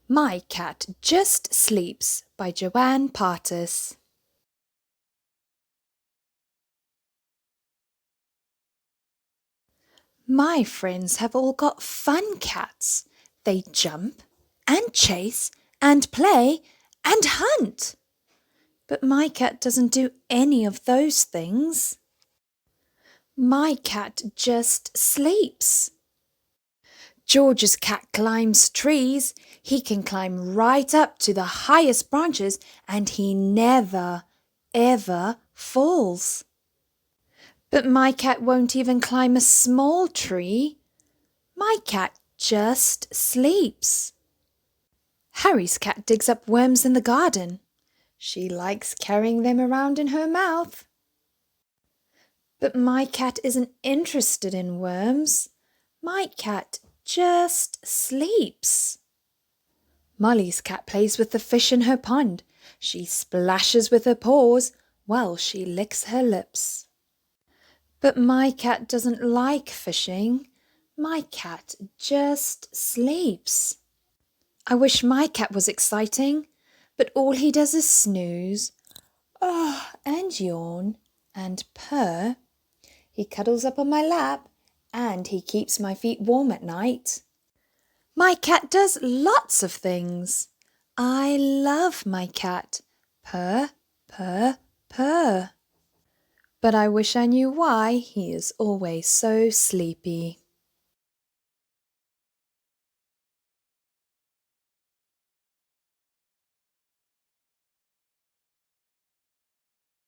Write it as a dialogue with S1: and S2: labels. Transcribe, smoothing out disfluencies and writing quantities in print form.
S1: My Cat Just Sleeps by Joanne Partis. My friends have all got fun cats. They jump and chase and play and hunt. But my cat doesn't do any of those things. My cat just sleeps. George's cat climbs trees. He can climb right up to the highest branches and he never, ever falls. But my cat won't even climb a small tree. My cat just sleeps. Harry's cat digs up worms in the garden. She likes carrying them around in her mouth. But my cat isn't interested in worms. My cat just sleeps. Molly's cat plays with the fish in her pond. She splashes with her paws while she licks her lips. But my cat doesn't like fishing. My cat just sleeps. I wish my cat was exciting, but all he does is snooze, and yawn and purr. He cuddles up on my lap and he keeps my feet warm at night. My cat does lots of things. I love my cat. Purr, purr, purr. But I wish I knew why he is always so sleepy.